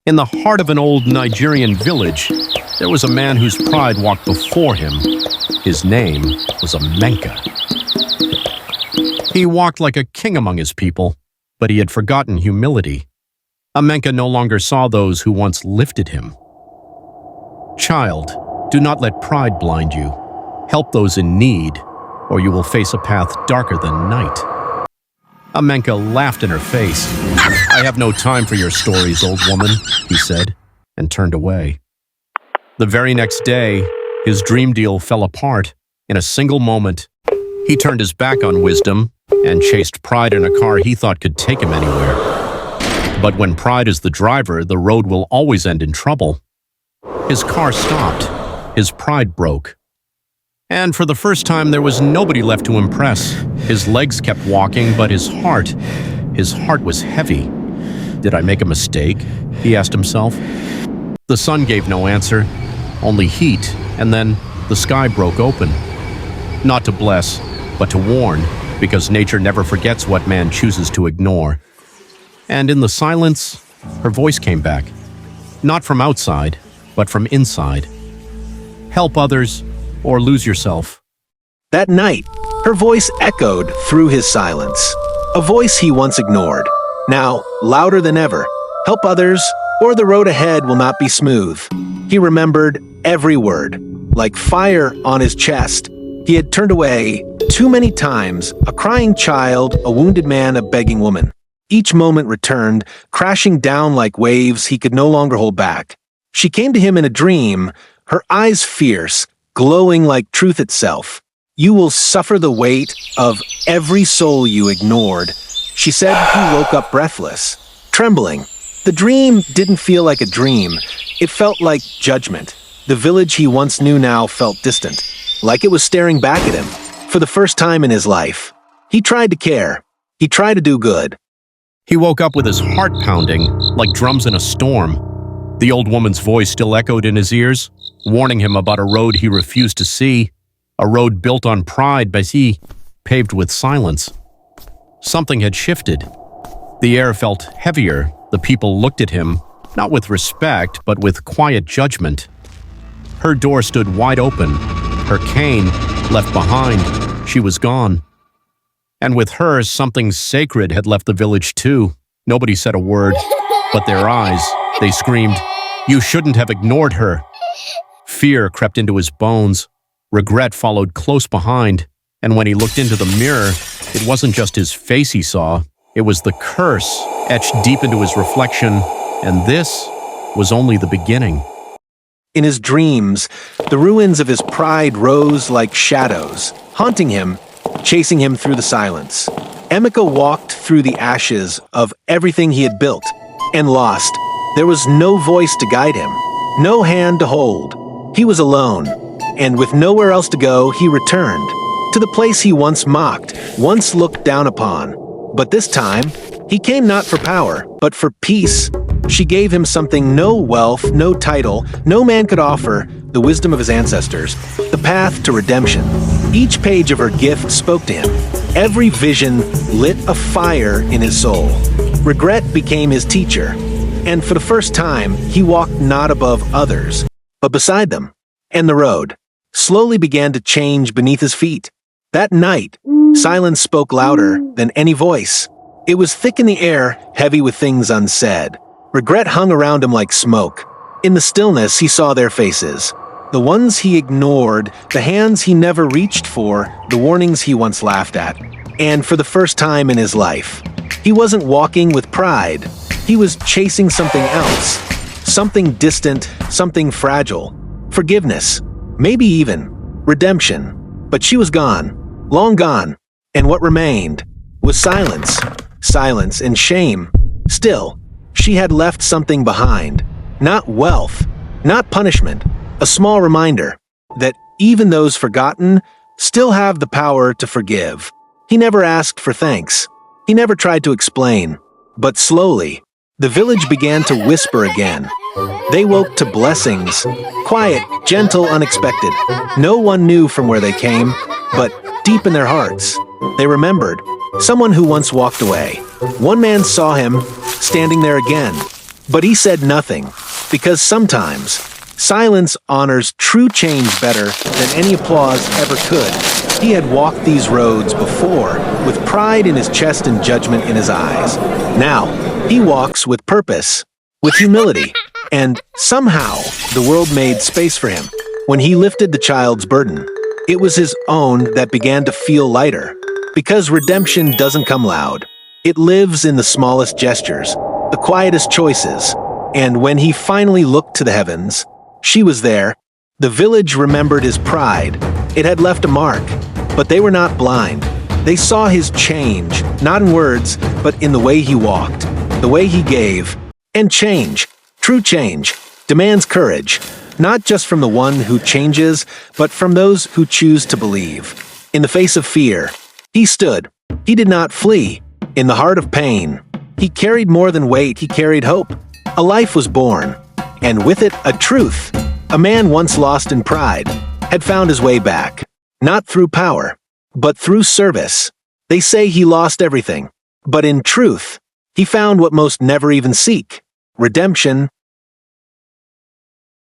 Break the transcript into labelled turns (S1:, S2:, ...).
S1: In the heart of an old Nigerian village, there was a man whose pride walked before him. His name was Emenka. He walked like a king among his people, but he had forgotten humility. Emenka no longer saw those who once lifted him. Child, do not let pride blind you. Help those in need, or you will face a path darker than night. Emenka laughed in her face. I have no time for your stories, old woman, he said, and turned away. The very next day, his dream deal fell apart. In a single moment, he turned his back on wisdom and chased pride in a car he thought could take him anywhere. But when pride is the driver, the road will always end in trouble. His car stopped. His pride broke. And for the first time, there was nobody left to impress. His legs kept walking, but his heart was heavy. Did I make a mistake? He asked himself. The sun gave no answer, only heat, and then the sky broke open. Not to bless, but to warn, because nature never forgets what man chooses to ignore. And in the silence, her voice came back. Not from outside, but from inside. Help others, or lose yourself.
S2: That night, her voice echoed through his silence. A voice he once ignored. Now, louder than ever. Help others, or the road ahead will not be smooth. He remembered every word. Like fire on his chest, he had turned away too many times, a crying child, a wounded man, a begging woman. Each moment returned, crashing down like waves he could no longer hold back. She came to him in a dream, her eyes fierce, glowing like truth itself. You will suffer the weight of every soul you ignored, she said. He woke up breathless, trembling. The dream didn't feel like a dream. It felt like judgment. The village he once knew now felt distant, like it was staring back at him. For the first time in his life, he tried to care. He tried to do good.
S1: He woke up with his heart pounding, like drums in a storm. The old woman's voice still echoed in his ears, warning him about a road he refused to see, a road built on pride but he paved with silence. Something had shifted. The air felt heavier. The people looked at him, not with respect, but with quiet judgment. Her door stood wide open. Her cane left behind. She was gone. And with her, something sacred had left the village too. Nobody said a word, but their eyes, they screamed, "You shouldn't have ignored her." Fear crept into his bones. Regret followed close behind. And when he looked into the mirror, it wasn't just his face he saw. It was the curse etched deep into his reflection. And this was only the beginning.
S2: In his dreams, the ruins of his pride rose like shadows, haunting him, chasing him through the silence. Emenka walked through the ashes of everything he had built and lost. There was no voice to guide him, no hand to hold. He was alone, and with nowhere else to go, he returned to the place he once mocked, once looked down upon. But this time, he came not for power, but for peace. She gave him something no wealth, no title, no man could offer, the wisdom of his ancestors, the path to redemption. Each page of her gift spoke to him. Every vision lit a fire in his soul. Regret became his teacher, and for the first time, he walked not above others, but beside them. And the road slowly began to change beneath his feet. That night, silence spoke louder than any voice. It was thick in the air, heavy with things unsaid. Regret hung around him like smoke. In the stillness, he saw their faces. The ones he ignored, the hands he never reached for, the warnings he once laughed at. And for the first time in his life, he wasn't walking with pride. He was chasing something else. Something distant, something fragile. Forgiveness. Maybe even redemption. But she was gone. Long gone. And what remained was silence. Silence and shame. Still, she had left something behind. Not wealth, not punishment. A small reminder that even those forgotten still have the power to forgive. He never asked for thanks. He never tried to explain. But slowly, the village began to whisper again. They woke to blessings. Quiet, gentle, unexpected. No one knew from where they came, but deep in their hearts, they remembered someone who once walked away. One man saw him, standing there again. But he said nothing, because sometimes silence honors true change better than any applause ever could. He had walked these roads before, with pride in his chest and judgment in his eyes. Now, he walks with purpose, with humility, and somehow the world made space for him. When he lifted the child's burden, it was his own that began to feel lighter. Because redemption doesn't come loud. It lives in the smallest gestures, the quietest choices. And when he finally looked to the heavens, she was there. The village remembered his pride. It had left a mark, but they were not blind. They saw his change, not in words, but in the way he walked, the way he gave. And change, true change, demands courage, not just from the one who changes, but from those who choose to believe. In the face of fear, he stood. He did not flee. In the heart of pain, he carried more than weight, he carried hope. A life was born, and with it a truth. A man once lost in pride had found his way back, not through power, but through service. They say he lost everything, but in truth, he found what most never even seek: redemption